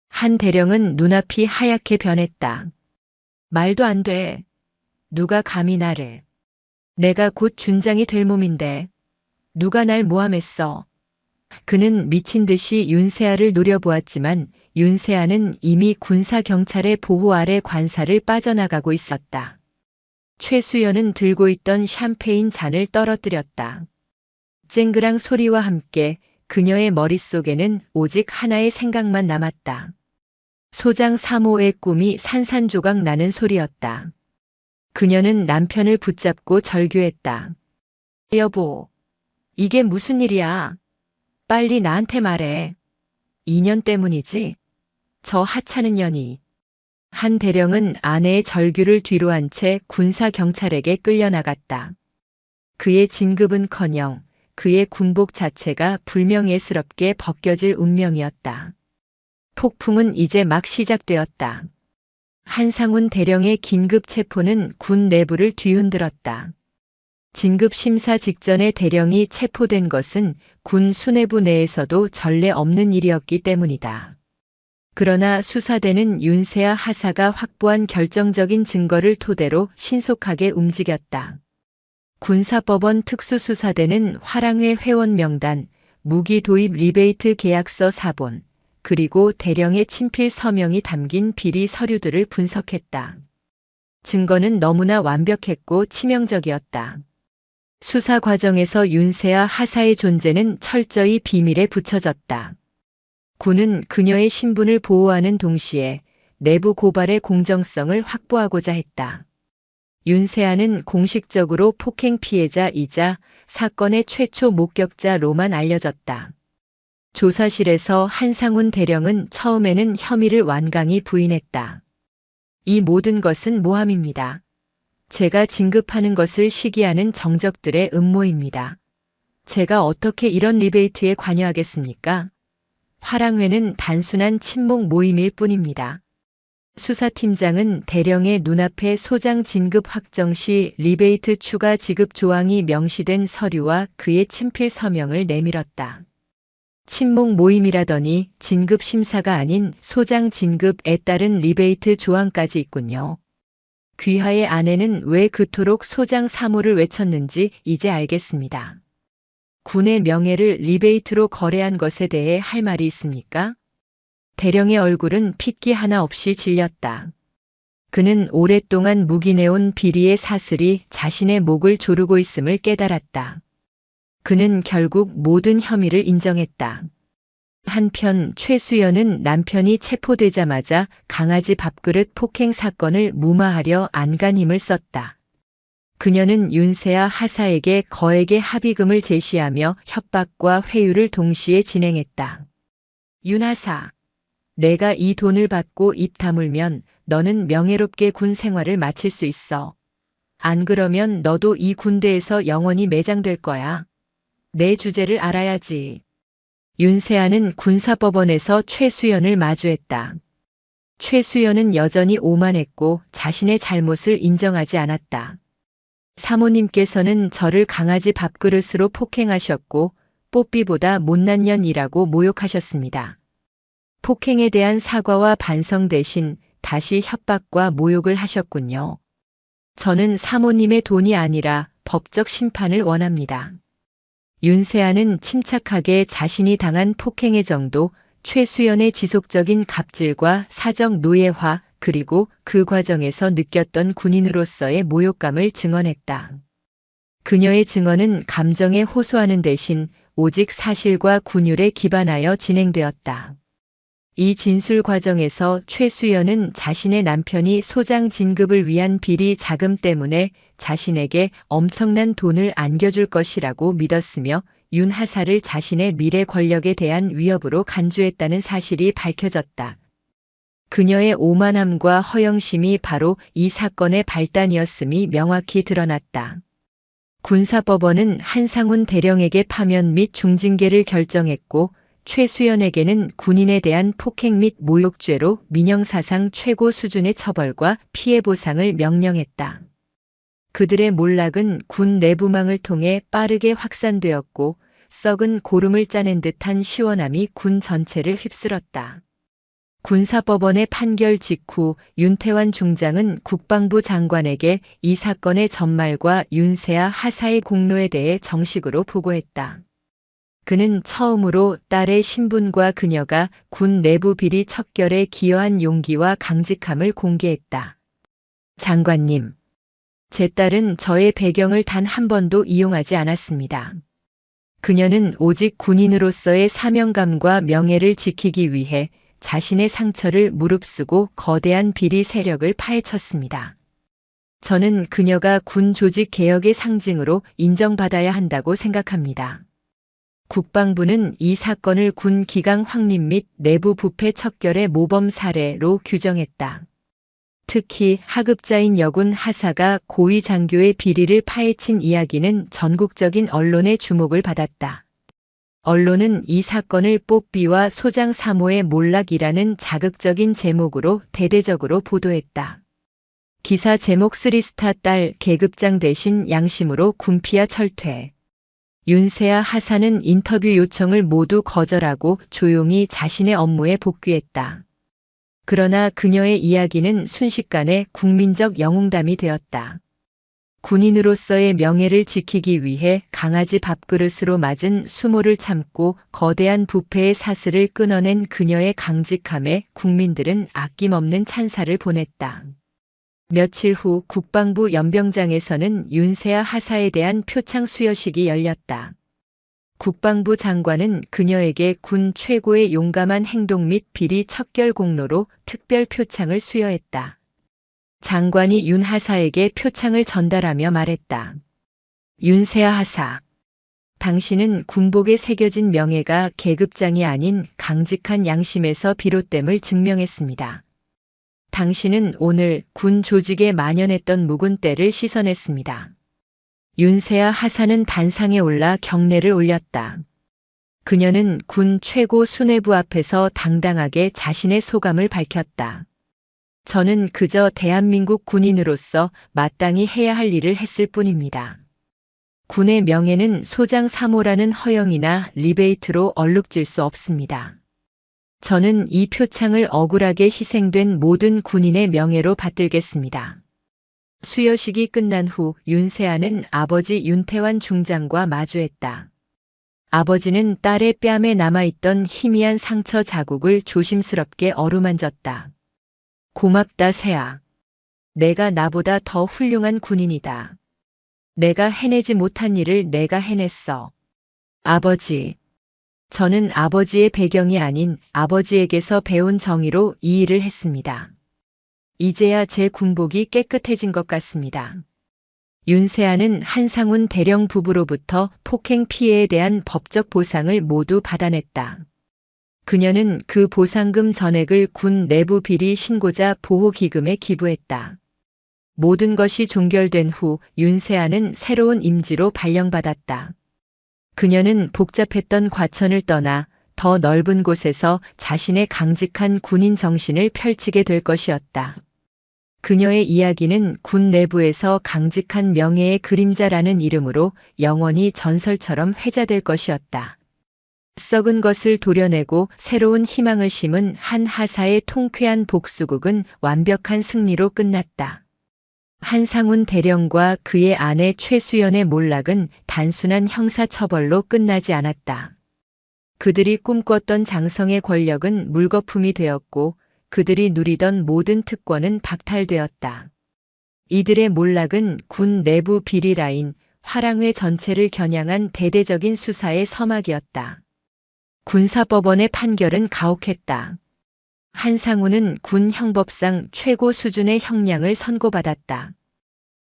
한 대령은 눈앞이 하얗게 변했다. 말도 안 돼. 누가 감히 나를. 내가 곧 준장이 될 몸인데. 누가 날 모함했어. 그는 미친 듯이 윤세아를 노려보았지만 윤세아는 이미 군사경찰의 보호 아래 관사를 빠져나가고 있었다. 최수연은 들고 있던 샴페인 잔을 떨어뜨렸다. 쨍그랑 소리와 함께 그녀의 머릿속에는 오직 하나의 생각만 남았다. 소장 3호의 꿈이 산산조각 나는 소리였다. 그녀는 남편을 붙잡고 절규했다. 여보, 이게 무슨 일이야? 빨리 나한테 말해. 2년 때문이지? 저 하찮은 년이. 한 대령은 아내의 절규를 뒤로 한 채 군사경찰에게 끌려나갔다. 그의 진급은커녕 그의 군복 자체가 불명예스럽게 벗겨질 운명이었다. 폭풍은 이제 막 시작되었다. 한상훈 대령의 긴급 체포는 군 내부를 뒤흔들었다. 진급 심사 직전에 대령이 체포된 것은 군 수뇌부 내에서도 전례 없는 일이었기 때문이다. 그러나 수사대는 윤세아 하사가 확보한 결정적인 증거를 토대로 신속하게 움직였다. 군사법원 특수수사대는 화랑회 회원 명단, 무기 도입 리베이트 계약서 사본, 그리고 대령의 친필 서명이 담긴 비리 서류들을 분석했다. 증거는 너무나 완벽했고 치명적이었다. 수사 과정에서 윤세아 하사의 존재는 철저히 비밀에 붙여졌다. 군은 그녀의 신분을 보호하는 동시에 내부 고발의 공정성을 확보하고자 했다. 윤세아는 공식적으로 폭행 피해자이자 사건의 최초 목격자로만 알려졌다. 조사실에서 한상훈 대령은 처음에는 혐의를 완강히 부인했다. 이 모든 것은 모함입니다. 제가 진급하는 것을 시기하는 정적들의 음모입니다. 제가 어떻게 이런 리베이트에 관여하겠습니까? 화랑회는 단순한 친목 모임일 뿐입니다. 수사팀장은 대령의 눈앞에 소장 진급 확정 시 리베이트 추가 지급 조항이 명시된 서류와 그의 친필 서명을 내밀었다. 친목 모임이라더니 진급 심사가 아닌 소장 진급에 따른 리베이트 조항까지 있군요. 귀하의 아내는 왜 그토록 소장 사모를 외쳤는지 이제 알겠습니다. 군의 명예를 리베이트로 거래한 것에 대해 할 말이 있습니까? 대령의 얼굴은 핏기 하나 없이 질렸다. 그는 오랫동안 묵인해온 비리의 사슬이 자신의 목을 조르고 있음을 깨달았다. 그는 결국 모든 혐의를 인정했다. 한편 최수연은 남편이 체포되자마자 강아지 밥그릇 폭행 사건을 무마하려 안간힘을 썼다. 그녀는 윤세아 하사에게 거액의 합의금을 제시하며 협박과 회유를 동시에 진행했다. 윤 하사, 내가 이 돈을 받고 입 다물면 너는 명예롭게 군 생활을 마칠 수 있어. 안 그러면 너도 이 군대에서 영원히 매장될 거야. 내 주제를 알아야지. 윤세아는 군사법원에서 최수연을 마주했다. 최수연은 여전히 오만했고 자신의 잘못을 인정하지 않았다. 사모님께서는 저를 강아지 밥그릇으로 폭행하셨고 뽀삐보다 못난 년이라고 모욕하셨습니다. 폭행에 대한 사과와 반성 대신 다시 협박과 모욕을 하셨군요. 저는 사모님의 돈이 아니라 법적 심판을 원합니다. 윤세아는 침착하게 자신이 당한 폭행의 정도, 최수연의 지속적인 갑질과 사적 노예화, 그리고 그 과정에서 느꼈던 군인으로서의 모욕감을 증언했다. 그녀의 증언은 감정에 호소하는 대신 오직 사실과 군율에 기반하여 진행되었다. 이 진술 과정에서 최수연은 자신의 남편이 소장 진급을 위한 비리 자금 때문에 자신에게 엄청난 돈을 안겨줄 것이라고 믿었으며 윤 하사를 자신의 미래 권력에 대한 위협으로 간주했다는 사실이 밝혀졌다. 그녀의 오만함과 허영심이 바로 이 사건의 발단이었음이 명확히 드러났다. 군사법원은 한상훈 대령에게 파면 및 중징계를 결정했고 최수연에게는 군인에 대한 폭행 및 모욕죄로 민형사상 최고 수준의 처벌과 피해 보상을 명령했다. 그들의 몰락은 군 내부망을 통해 빠르게 확산되었고 썩은 고름을 짜낸 듯한 시원함이 군 전체를 휩쓸었다. 군사법원의 판결 직후 윤태환 중장은 국방부 장관에게 이 사건의 전말과 윤세아 하사의 공로에 대해 정식으로 보고했다. 그는 처음으로 딸의 신분과 그녀가 군 내부 비리 척결에 기여한 용기와 강직함을 공개했다. 장관님, 제 딸은 저의 배경을 단 한 번도 이용하지 않았습니다. 그녀는 오직 군인으로서의 사명감과 명예를 지키기 위해 자신의 상처를 무릅쓰고 거대한 비리 세력을 파헤쳤습니다. 저는 그녀가 군 조직 개혁의 상징으로 인정받아야 한다고 생각합니다. 국방부는 이 사건을 군 기강 확립 및 내부 부패 척결의 모범 사례로 규정했다. 특히 하급자인 여군 하사가 고위 장교의 비리를 파헤친 이야기는 전국적인 언론의 주목을 받았다. 언론은 이 사건을 뽀삐와 소장 사모의 몰락이라는 자극적인 제목으로 대대적으로 보도했다. 기사 제목 3스타 딸 계급장 대신 양심으로 군피하 철퇴. 윤세아 하사는 인터뷰 요청을 모두 거절하고 조용히 자신의 업무에 복귀했다. 그러나 그녀의 이야기는 순식간에 국민적 영웅담이 되었다. 군인으로서의 명예를 지키기 위해 강아지 밥그릇으로 맞은 수모를 참고 거대한 부패의 사슬을 끊어낸 그녀의 강직함에 국민들은 아낌없는 찬사를 보냈다. 며칠 후 국방부 연병장에서는 윤세아 하사에 대한 표창 수여식이 열렸다. 국방부 장관은 그녀에게 군 최고의 용감한 행동 및 비리 척결 공로로 특별 표창을 수여했다. 장관이 윤 하사에게 표창을 전달하며 말했다. 윤세아 하사. 당신은 군복에 새겨진 명예가 계급장이 아닌 강직한 양심에서 비롯됨을 증명했습니다. 당신은 오늘 군 조직에 만연했던 묵은 때를 씻어냈습니다. 윤세아 하사는 단상에 올라 경례를 올렸다. 그녀는 군 최고 수뇌부 앞에서 당당하게 자신의 소감을 밝혔다. 저는 그저 대한민국 군인으로서 마땅히 해야 할 일을 했을 뿐입니다. 군의 명예는 소장 3호라는 허영이나 리베이트로 얼룩질 수 없습니다. 저는 이 표창을 억울하게 희생된 모든 군인의 명예로 받들겠습니다. 수여식이 끝난 후 윤세아는 아버지 윤태환 중장과 마주했다. 아버지는 딸의 뺨에 남아있던 희미한 상처 자국을 조심스럽게 어루만졌다. 고맙다, 세아. 내가 나보다 더 훌륭한 군인이다. 내가 해내지 못한 일을 내가 해냈어. 아버지. 저는 아버지의 배경이 아닌 아버지에게서 배운 정의로 이 일을 했습니다. 이제야 제 군복이 깨끗해진 것 같습니다. 윤세아는 한상훈 대령 부부로부터 폭행 피해에 대한 법적 보상을 모두 받아냈다. 그녀는 그 보상금 전액을 군 내부 비리 신고자 보호기금에 기부했다. 모든 것이 종결된 후 윤세아는 새로운 임지로 발령받았다. 그녀는 복잡했던 과천을 떠나 더 넓은 곳에서 자신의 강직한 군인 정신을 펼치게 될 것이었다. 그녀의 이야기는 군 내부에서 강직한 명예의 그림자라는 이름으로 영원히 전설처럼 회자될 것이었다. 썩은 것을 도려내고 새로운 희망을 심은 한 하사의 통쾌한 복수극은 완벽한 승리로 끝났다. 한상훈 대령과 그의 아내 최수연의 몰락은 단순한 형사처벌로 끝나지 않았다. 그들이 꿈꿨던 장성의 권력은 물거품이 되었고 그들이 누리던 모든 특권은 박탈되었다. 이들의 몰락은 군 내부 비리 라인, 화랑회 전체를 겨냥한 대대적인 수사의 서막이었다. 군사법원의 판결은 가혹했다. 한상훈은 군 형법상 최고 수준의 형량을 선고받았다.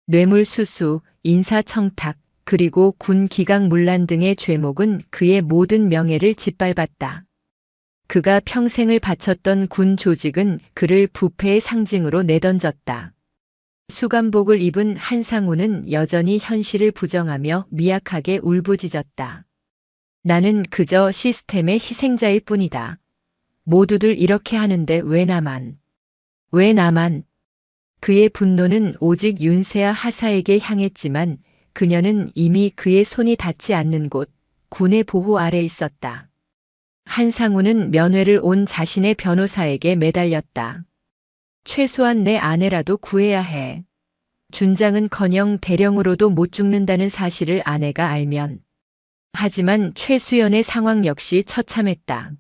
뇌물수수, 인사청탁, 그리고 군 기강문란 등의 죄목은 그의 모든 명예를 짓밟았다. 그가 평생을 바쳤던 군 조직은 그를 부패의 상징으로 내던졌다. 수감복을 입은 한상훈은 여전히 현실을 부정하며 미약하게 울부짖었다. 나는 그저 시스템의 희생자일 뿐이다. 모두들 이렇게 하는데 왜 나만? 왜 나만? 그의 분노는 오직 윤세아 하사에게 향했지만 그녀는 이미 그의 손이 닿지 않는 곳, 군의 보호 아래 있었다. 한상훈은 면회를 온 자신의 변호사에게 매달렸다. 최소한 내 아내라도 구해야 해. 준장은커녕 대령으로도 못 죽는다는 사실을 아내가 알면. 하지만 최수연의 상황 역시 처참했다.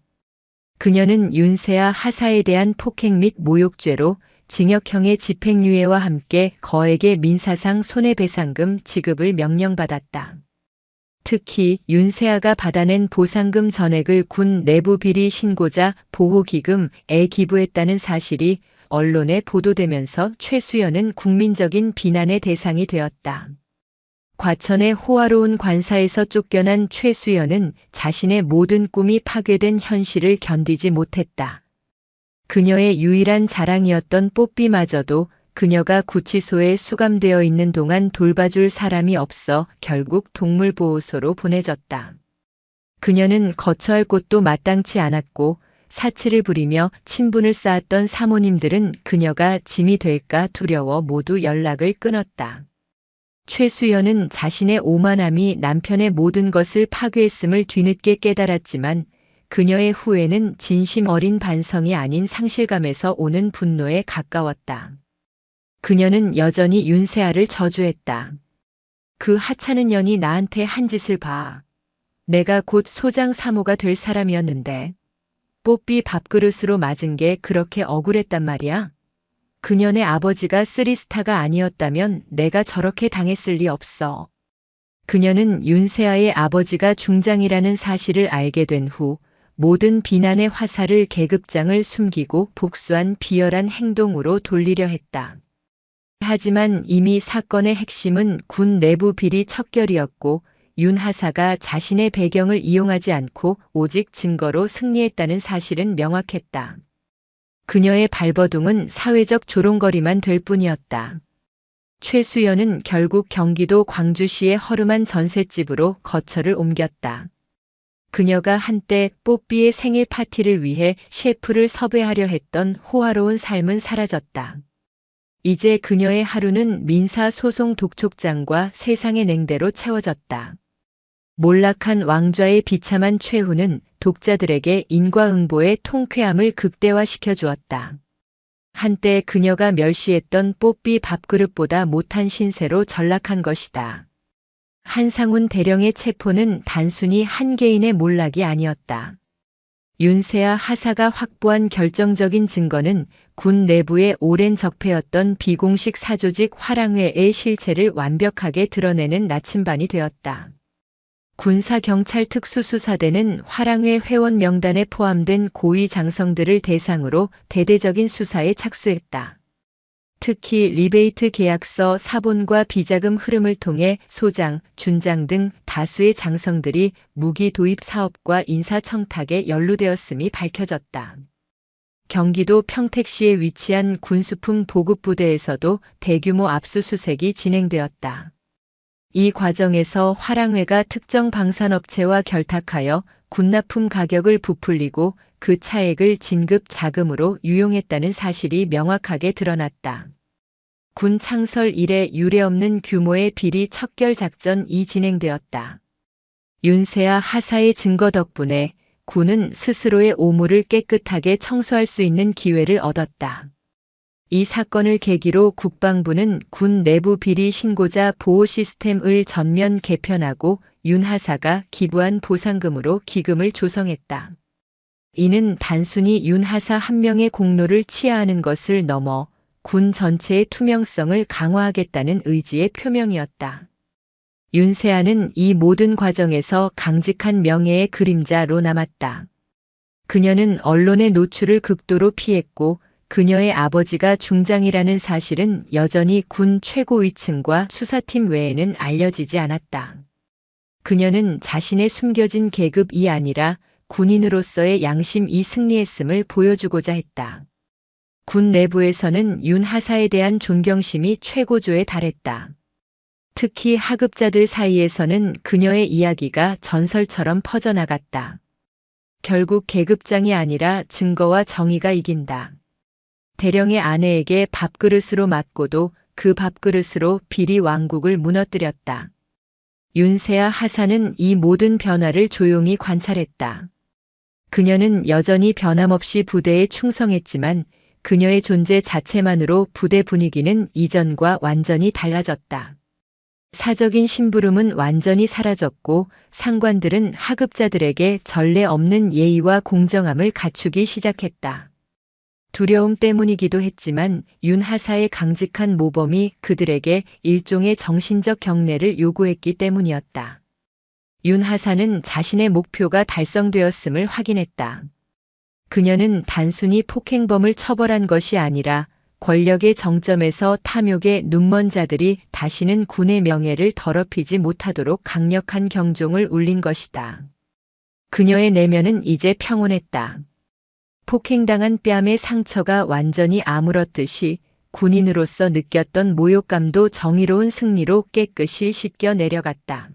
그녀는 윤세아 하사에 대한 폭행 및 모욕죄로 징역형의 집행유예와 함께 거액의 민사상 손해배상금 지급을 명령받았다. 특히 윤세아가 받아낸 보상금 전액을 군 내부 비리 신고자 보호기금에 기부했다는 사실이 언론에 보도되면서 최수연은 국민적인 비난의 대상이 되었다. 과천의 호화로운 관사에서 쫓겨난 최수연은 자신의 모든 꿈이 파괴된 현실을 견디지 못했다. 그녀의 유일한 자랑이었던 뽀삐마저도 그녀가 구치소에 수감되어 있는 동안 돌봐줄 사람이 없어 결국 동물보호소로 보내졌다. 그녀는 거처할 곳도 마땅치 않았고 사치를 부리며 친분을 쌓았던 사모님들은 그녀가 짐이 될까 두려워 모두 연락을 끊었다. 최수연은 자신의 오만함이 남편의 모든 것을 파괴했음을 뒤늦게 깨달았지만 그녀의 후회는 진심 어린 반성이 아닌 상실감에서 오는 분노에 가까웠다. 그녀는 여전히 윤세아를 저주했다. 그 하찮은 년이 나한테 한 짓을 봐. 내가 곧 소장 3호가 될 사람이었는데 뽀삐 밥그릇으로 맞은 게 그렇게 억울했단 말이야. 그년의 아버지가 쓰리스타가 아니었다면 내가 저렇게 당했을 리 없어. 그녀는 윤세아의 아버지가 중장이라는 사실을 알게 된 후 모든 비난의 화살을 계급장을 숨기고 복수한 비열한 행동으로 돌리려 했다. 하지만 이미 사건의 핵심은 군 내부 비리 척결이었고 윤 하사가 자신의 배경을 이용하지 않고 오직 증거로 승리했다는 사실은 명확했다. 그녀의 발버둥은 사회적 조롱거리만 될 뿐이었다. 최수연은 결국 경기도 광주시의 허름한 전셋집으로 거처를 옮겼다. 그녀가 한때 뽀삐의 생일 파티를 위해 셰프를 섭외하려 했던 호화로운 삶은 사라졌다. 이제 그녀의 하루는 민사소송 독촉장과 세상의 냉대로 채워졌다. 몰락한 왕좌의 비참한 최후는 독자들에게 인과응보의 통쾌함을 극대화시켜 주었다. 한때 그녀가 멸시했던 뽀삐 밥그릇보다 못한 신세로 전락한 것이다. 한상훈 대령의 체포는 단순히 한 개인의 몰락이 아니었다. 윤세아 하사가 확보한 결정적인 증거는 군 내부의 오랜 적폐였던 비공식 사조직 화랑회의 실체를 완벽하게 드러내는 나침반이 되었다. 군사경찰특수수사대는 화랑회 회원 명단에 포함된 고위 장성들을 대상으로 대대적인 수사에 착수했다. 특히 리베이트 계약서 사본과 비자금 흐름을 통해 소장, 준장 등 다수의 장성들이 무기 도입 사업과 인사청탁에 연루되었음이 밝혀졌다. 경기도 평택시에 위치한 군수품 보급부대에서도 대규모 압수수색이 진행되었다. 이 과정에서 화랑회가 특정 방산업체와 결탁하여 군납품 가격을 부풀리고 그 차액을 진급 자금으로 유용했다는 사실이 명확하게 드러났다. 군 창설 이래 유례없는 규모의 비리 척결 작전이 진행되었다. 윤세아 하사의 증거 덕분에 군은 스스로의 오물을 깨끗하게 청소할 수 있는 기회를 얻었다. 이 사건을 계기로 국방부는 군 내부 비리 신고자 보호 시스템을 전면 개편하고 윤 하사가 기부한 보상금으로 기금을 조성했다. 이는 단순히 윤 하사 한 명의 공로를 치하하는 것을 넘어 군 전체의 투명성을 강화하겠다는 의지의 표명이었다. 윤세아는 이 모든 과정에서 강직한 명예의 그림자로 남았다. 그녀는 언론의 노출을 극도로 피했고 그녀의 아버지가 중장이라는 사실은 여전히 군 최고위층과 수사팀 외에는 알려지지 않았다. 그녀는 자신의 숨겨진 계급이 아니라 군인으로서의 양심이 승리했음을 보여주고자 했다. 군 내부에서는 윤 하사에 대한 존경심이 최고조에 달했다. 특히 하급자들 사이에서는 그녀의 이야기가 전설처럼 퍼져나갔다. 결국 계급장이 아니라 증거와 정의가 이긴다. 대령의 아내에게 밥그릇으로 맞고도 그 밥그릇으로 비리 왕국을 무너뜨렸다. 윤세아 하사는 이 모든 변화를 조용히 관찰했다. 그녀는 여전히 변함없이 부대에 충성했지만 그녀의 존재 자체만으로 부대 분위기는 이전과 완전히 달라졌다. 사적인 심부름은 완전히 사라졌고 상관들은 하급자들에게 전례 없는 예의와 공정함을 갖추기 시작했다. 두려움 때문이기도 했지만 윤 하사의 강직한 모범이 그들에게 일종의 정신적 경례를 요구했기 때문이었다. 윤 하사는 자신의 목표가 달성되었음을 확인했다. 그녀는 단순히 폭행범을 처벌한 것이 아니라 권력의 정점에서 탐욕에 눈먼 자들이 다시는 군의 명예를 더럽히지 못하도록 강력한 경종을 울린 것이다. 그녀의 내면은 이제 평온했다. 폭행당한 뺨의 상처가 완전히 아물었듯이 군인으로서 느꼈던 모욕감도 정의로운 승리로 깨끗이 씻겨 내려갔다.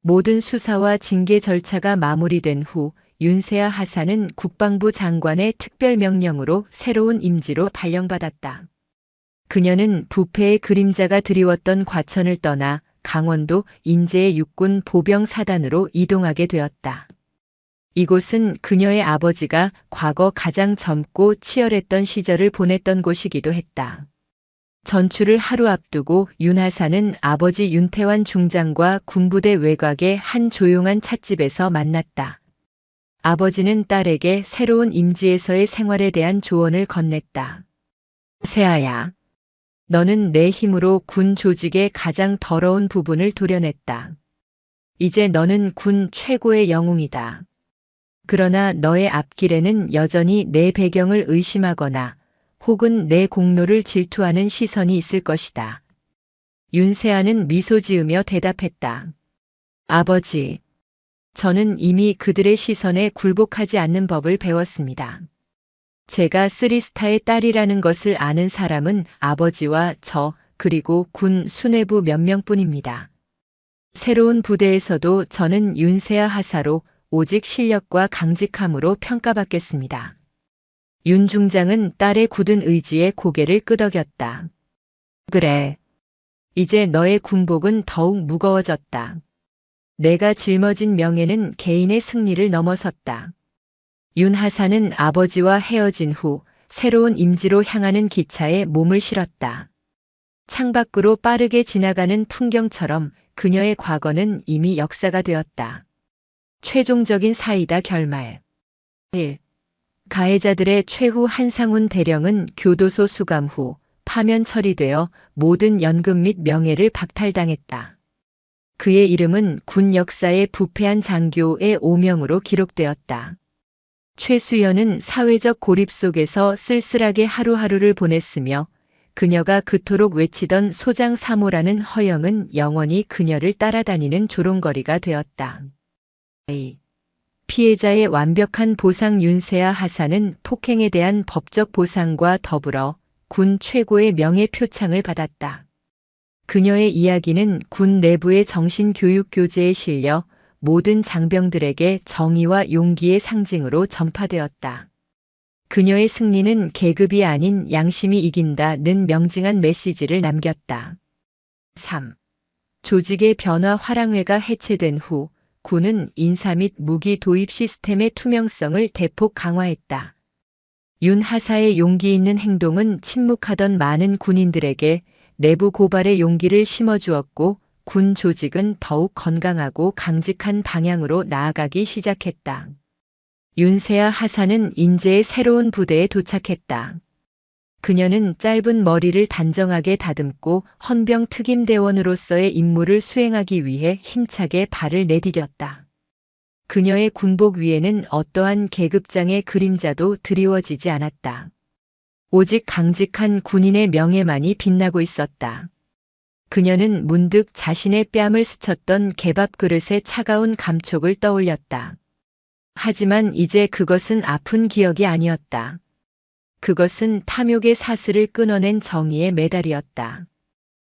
모든 수사와 징계 절차가 마무리된 후 윤세아 하사는 국방부 장관의 특별 명령으로 새로운 임지로 발령받았다. 그녀는 부패의 그림자가 드리웠던 과천을 떠나 강원도 인제의 육군 보병 사단으로 이동하게 되었다. 이곳은 그녀의 아버지가 과거 가장 젊고 치열했던 시절을 보냈던 곳이기도 했다. 전출을 하루 앞두고 윤 하사는 아버지 윤태환 중장과 군부대 외곽의 한 조용한 찻집에서 만났다. 아버지는 딸에게 새로운 임지에서의 생활에 대한 조언을 건넸다. 세아야, 너는 내 힘으로 군 조직의 가장 더러운 부분을 도려냈다. 이제 너는 군 최고의 영웅이다. 그러나 너의 앞길에는 여전히 내 배경을 의심하거나 혹은 내 공로를 질투하는 시선이 있을 것이다. 윤세아는 미소 지으며 대답했다. 아버지, 저는 이미 그들의 시선에 굴복하지 않는 법을 배웠습니다. 제가 쓰리스타의 딸이라는 것을 아는 사람은 아버지와 저, 그리고 군 수뇌부 몇 명뿐입니다. 새로운 부대에서도 저는 윤세아 하사로 오직 실력과 강직함으로 평가받겠습니다. 윤 중장은 딸의 굳은 의지에 고개를 끄덕였다. 그래. 이제 너의 군복은 더욱 무거워졌다. 내가 짊어진 명예는 개인의 승리를 넘어섰다. 윤 하사는 아버지와 헤어진 후 새로운 임지로 향하는 기차에 몸을 실었다. 창밖으로 빠르게 지나가는 풍경처럼 그녀의 과거는 이미 역사가 되었다. 최종적인 사이다 결말. 1. 가해자들의 최후 한상훈 대령은 교도소 수감 후 파면 처리되어 모든 연금 및 명예를 박탈당했다. 그의 이름은 군 역사의 부패한 장교의 오명으로 기록되었다. 최수연은 사회적 고립 속에서 쓸쓸하게 하루하루를 보냈으며 그녀가 그토록 외치던 소장 3호라는 허영은 영원히 그녀를 따라다니는 조롱거리가 되었다. 피해자의 완벽한 보상 윤세아 하사는 폭행에 대한 법적 보상과 더불어 군 최고의 명예표창을 받았다. 그녀의 이야기는 군 내부의 정신교육교재에 실려 모든 장병들에게 정의와 용기의 상징으로 전파되었다. 그녀의 승리는 계급이 아닌 양심이 이긴다는 명징한 메시지를 남겼다. 3. 조직의 변화 화랑회가 해체된 후 군은 인사 및 무기 도입 시스템의 투명성을 대폭 강화했다. 윤 하사의 용기 있는 행동은 침묵하던 많은 군인들에게 내부 고발의 용기를 심어주었고 군 조직은 더욱 건강하고 강직한 방향으로 나아가기 시작했다. 윤세아 하사는 인제의 새로운 부대에 도착했다. 그녀는 짧은 머리를 단정하게 다듬고 헌병 특임대원으로서의 임무를 수행하기 위해 힘차게 발을 내디뎠다. 그녀의 군복 위에는 어떠한 계급장의 그림자도 드리워지지 않았다. 오직 강직한 군인의 명예만이 빛나고 있었다. 그녀는 문득 자신의 뺨을 스쳤던 개밥 그릇의 차가운 감촉을 떠올렸다. 하지만 이제 그것은 아픈 기억이 아니었다. 그것은 탐욕의 사슬을 끊어낸 정의의 메달이었다.